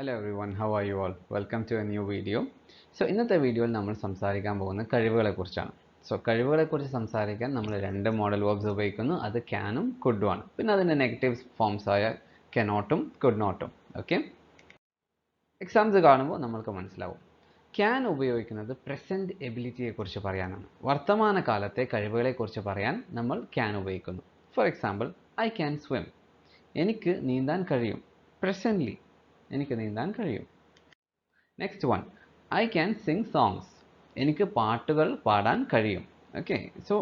Hello everyone, how are you all? Welcome to a new video. So ഇന്നത്തെ വീഡിയോയിൽ നമ്മൾ സംസാരിക്കാൻ പോകുന്ന കഴിവുകളെക്കുറിച്ചാണ്. സോ കഴിവുകളെക്കുറിച്ച് സംസാരിക്കാൻ നമ്മൾ രണ്ട് മോഡൽ വേർബ്സ് ഉപയോഗിക്കുന്നു. അത് ക്യാനും കുഡും ആണ്. പിന്നെ അതിൻ്റെ നെഗറ്റീവ് ഫോംസ് ആയ കനോട്ടും കുഡ് നോട്ടും. ഓക്കെ, എക്സാംസ് കാണുമ്പോൾ നമ്മൾക്ക് മനസ്സിലാവും. ക്യാൻ ഉപയോഗിക്കുന്നത് പ്രസൻറ്റ് എബിലിറ്റിയെക്കുറിച്ച് പറയാനാണ്. വർത്തമാനകാലത്തെ കഴിവുകളെക്കുറിച്ച് പറയാൻ നമ്മൾ ക്യാൻ ഉപയോഗിക്കുന്നു. For example, I can swim. എനിക്ക് നീന്താൻ കഴിയും. പ്രസൻ്റ്ലി എനിക്ക് നീന്താൻ കഴിയും. Next one, I can Singh songs. എനിക്ക് പാട്ടുകൾ പാടാൻ കഴിയും. ഓക്കെ, സോ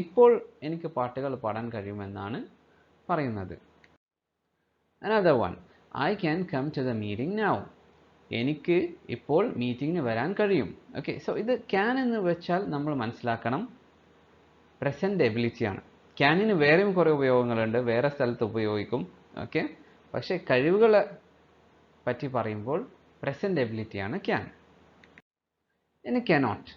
ഇപ്പോൾ എനിക്ക് പാട്ടുകൾ പാടാൻ കഴിയുമെന്നാണ് പറയുന്നത്. Another one, I can come to the meeting now. എനിക്ക് ഇപ്പോൾ മീറ്റിങ്ങിന് വരാൻ കഴിയും. ഓക്കെ, സോ ഇത് ക്യാൻ എന്ന് വെച്ചാൽ നമ്മൾ മനസ്സിലാക്കണം പ്രസൻറ്റ് എബിലിറ്റിയാണ്. ക്യാനിന് വേറെയും കുറേ ഉപയോഗങ്ങളുണ്ട്, വേറെ സ്ഥലത്ത് ഉപയോഗിക്കും. ഓക്കെ, പക്ഷേ കഴിവുകളെ പറ്റി പറയുമ്പോൾ പ്രസൻറ്റ് എബിലിറ്റിയാണ് ക്യാൻ. ഇനി കനോട്ട്,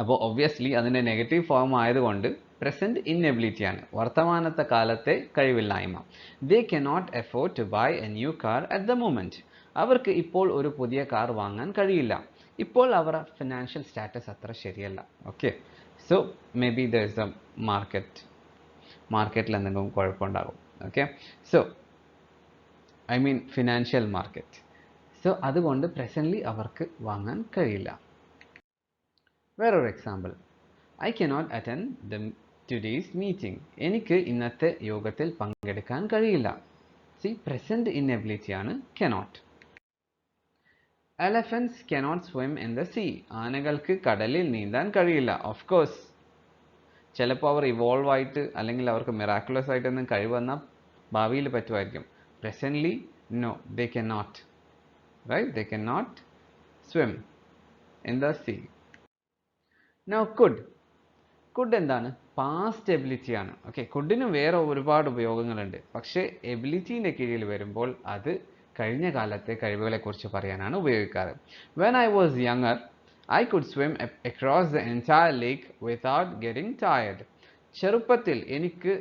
അപ്പോൾ ഒബ്വിയസ്ലി അതിൻ്റെ നെഗറ്റീവ് ഫോം ആയതുകൊണ്ട് പ്രസൻറ്റ് ഇൻഎബിലിറ്റിയാണ്, വർത്തമാനത്തെ കാലത്തെ കഴിവില്ലായ്മ. They cannot afford to buy a new car at the moment. അവർക്ക് ഇപ്പോൾ ഒരു പുതിയ കാർ വാങ്ങാൻ കഴിയില്ല. ഇപ്പോൾ അവരുടെ ഫിനാൻഷ്യൽ സ്റ്റാറ്റസ് അത്ര ശരിയല്ല. Okay, so maybe there is a മാർക്കറ്റിൽ എന്തെങ്കിലും കുഴപ്പമുണ്ടാകും. Okay, so I mean financial market. So അതുകൊണ്ട് പ്രസൻ്റ്ലി അവർക്ക് വാങ്ങാൻ കഴിയില്ല. വേറൊരു example, I cannot attend the today's meeting. എനിക്ക് ഇന്നത്തെ യോഗത്തിൽ പങ്കെടുക്കാൻ കഴിയില്ല. സി, പ്രസൻറ്റ് ഇൻഎബിലിറ്റിയാണ് cannot. Elephants cannot swim in the sea. ആനകൾക്ക് കടലിൽ നീന്താൻ കഴിയില്ല. ഓഫ് കോഴ്സ്, ചിലപ്പോൾ അവർ ഇവോൾവ് ആയിട്ട് അല്ലെങ്കിൽ അവർക്ക് മിറാക്കുലസ് ആയിട്ടൊന്നും കഴിവ് വന്നാൽ ഭാവിയിൽ പറ്റുമായിരിക്കും. Presently, no, they cannot. Right? They cannot swim in the sea. Now, could. Could എന്താണ്? പാസ്റ്റ് എബിലിറ്റിയാണ്. ഓക്കെ, കുഡിന് വേറെ ഒരുപാട് ഉപയോഗങ്ങളുണ്ട്. പക്ഷേ എബിലിറ്റീൻ്റെ കീഴിൽ വരുമ്പോൾ അത് കഴിഞ്ഞ കാലത്തെ കഴിവുകളെക്കുറിച്ച് പറയാനാണ് ഉപയോഗിക്കാറ്. When I was younger, I could swim across the entire lake without getting tired. ചെറുപ്പത്തിൽ എനിക്ക്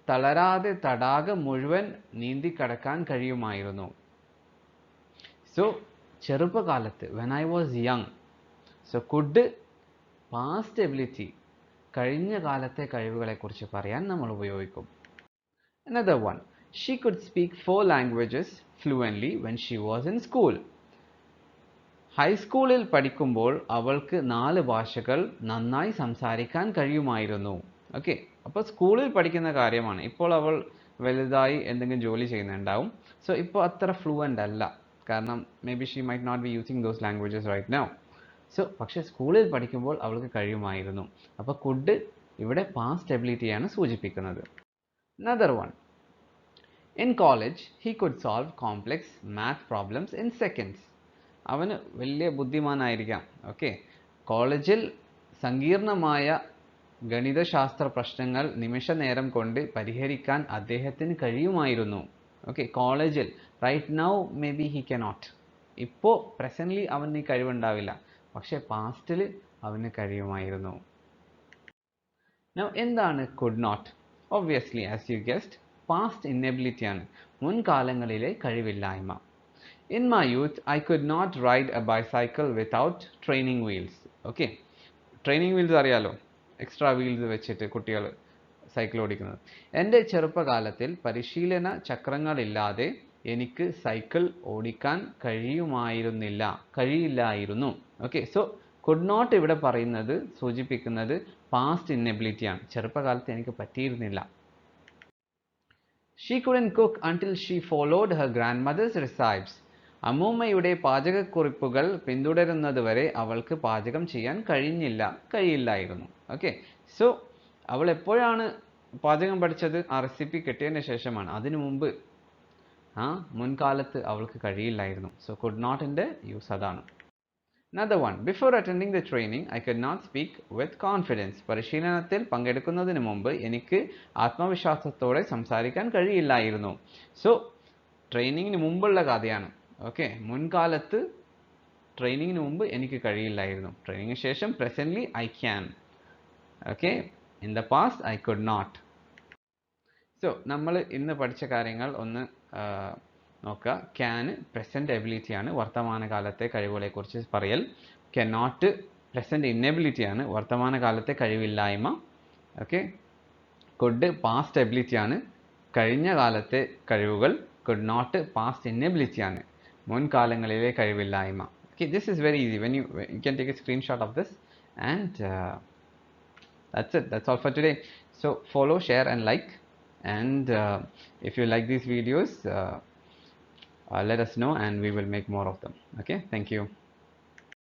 തളരാതെ തടാകം മുഴുവൻ നീന്തിക്കടക്കാൻ കഴിയുമായിരുന്നു. സോ ചെറുപ്പകാലത്ത്, when I was young. So could past ability, കഴിഞ്ഞ കാലത്തെ കഴിവുകളെക്കുറിച്ച് പറയാൻ നമ്മൾ ഉപയോഗിക്കും. Another one, she could speak 4 languages fluently when she was in school. ഹൈസ്കൂളിൽ പഠിക്കുമ്പോൾ അവൾക്ക് 4 ഭാഷകൾ നന്നായി സംസാരിക്കാൻ കഴിയുമായിരുന്നു. ഓക്കെ, അപ്പോൾ സ്കൂളിൽ പഠിക്കുന്ന കാര്യമാണ്. ഇപ്പോൾ അവൾ വലുതായി എന്തെങ്കിലും ജോലി ചെയ്യുന്നുണ്ടാവും. സോ ഇപ്പോൾ അത്ര ഫ്ലുവൻ്റ് അല്ല, കാരണം may be she might not be using those languages right now. So പക്ഷേ സ്കൂളിൽ പഠിക്കുമ്പോൾ അവൾക്ക് കഴിയുമായിരുന്നു. അപ്പോൾ കുഡ് ഇവിടെ പാസ്റ്റ് എബിലിറ്റിയാണ് സൂചിപ്പിക്കുന്നത്. Another one, in college he could solve complex math problems in seconds. അവന് വലിയ ബുദ്ധിമാനായിരിക്കാം. ഓക്കെ, കോളേജിൽ സങ്കീർണമായ ഗണിതശാസ്ത്ര പ്രശ്നങ്ങൾ നിമിഷ നേരം കൊണ്ട് പരിഹരിക്കാൻ അദ്ദേഹത്തിന് കഴിയുമായിരുന്നു. ഓക്കെ, കോളേജിൽ. Right now maybe he cannot. ഇപ്പോൾ പ്രസൻ്റ്ലി അവന് ഈ കഴിവുണ്ടാവില്ല, പക്ഷേ പാസ്റ്റിൽ അവന് കഴിയുമായിരുന്നു. നൗ എന്താണ് could not? Obviously as you guessed, past ഇൻഎബിലിറ്റിയാണ്, മുൻകാലങ്ങളിലെ കഴിവില്ലായ്മ. In my youth, I could not ride a bicycle without training wheels. Okay, training wheels അറിയാലോ, എക്സ്ട്രാ വീൽസ് വെച്ചിട്ട് കുട്ടികൾ സൈക്കിൾ ഓടിക്കുന്നത്. എൻ്റെ ചെറുപ്പകാലത്തിൽ പരിശീലന ചക്രങ്ങളില്ലാതെ എനിക്ക് സൈക്കിൾ ഓടിക്കാൻ കഴിയില്ലായിരുന്നു. ഓക്കെ, സോ കുഡ് നോട്ട് ഇവിടെ പറയുന്നത് സൂചിപ്പിക്കുന്നത് പാസ്റ്റ് ഇൻഎബിലിറ്റിയാണ്. ചെറുപ്പകാലത്ത് എനിക്ക് പറ്റിയിരുന്നില്ല. She couldn't cook until she followed her grandmother's recipes. അമ്മൂമ്മയുടെ പാചകക്കുറിപ്പുകൾ പിന്തുടരുന്നതുവരെ അവൾക്ക് പാചകം ചെയ്യാൻ കഴിയില്ലായിരുന്നു. ഓക്കെ, സോ അവൾ എപ്പോഴാണ് പാചകം പഠിച്ചത്? ആ റെസിപ്പി കിട്ടിയതിന് ശേഷമാണ്. അതിനു മുമ്പ് മുൻകാലത്ത് അവൾക്ക് കഴിയില്ലായിരുന്നു. സോ കുഡ് നോട്ടിൻ്റെ യൂസ് അതാണ്. Another one, before attending the training, I could not speak with confidence. പരിശീലനത്തിൽ പങ്കെടുക്കുന്നതിന് മുമ്പ് എനിക്ക് ആത്മവിശ്വാസത്തോടെ സംസാരിക്കാൻ കഴിയില്ലായിരുന്നു. സോ ട്രെയിനിങ്ങിന് മുമ്പുള്ള കഥയാണ്. ഓക്കെ, മുൻകാലത്ത് ട്രെയിനിങ്ങിന് മുമ്പ് എനിക്ക് കഴിയില്ലായിരുന്നു. ട്രെയിനിങ്ങിന് ശേഷം presently I can. Okay, in the past I could not. So നമ്മൾ ഇന്ന് പഠിച്ച കാര്യങ്ങൾ ഒന്ന് നോക്കുക. ക്യാൻ പ്രസൻറ്റ് എബിലിറ്റി ആണ്, വർത്തമാനകാലത്തെ കഴിവുകളെക്കുറിച്ച് പറയൽ. കനോട്ട് പ്രസൻറ്റ് ഇന്നബിലിറ്റി ആണ്, വർത്തമാനകാലത്തെ കഴിവില്ലായ്മ. ഓക്കെ. കുഡ് പാസ്റ്റ് എബിലിറ്റി ആണ്, കഴിഞ്ഞ കാലത്തെ കഴിവുകൾ. കുഡ് നോട്ട് പാസ്റ്റ് ഇന്നബിലിറ്റി ആണ്, മുൻകാലങ്ങളിലെ കഴിവില്ലായ്മ. Okay, this is very easy. When you can take a screenshot of this, and that's it. That's all for today. So follow, share and like, and if you like these videos, let us know and we will make more of them. Okay, thank you.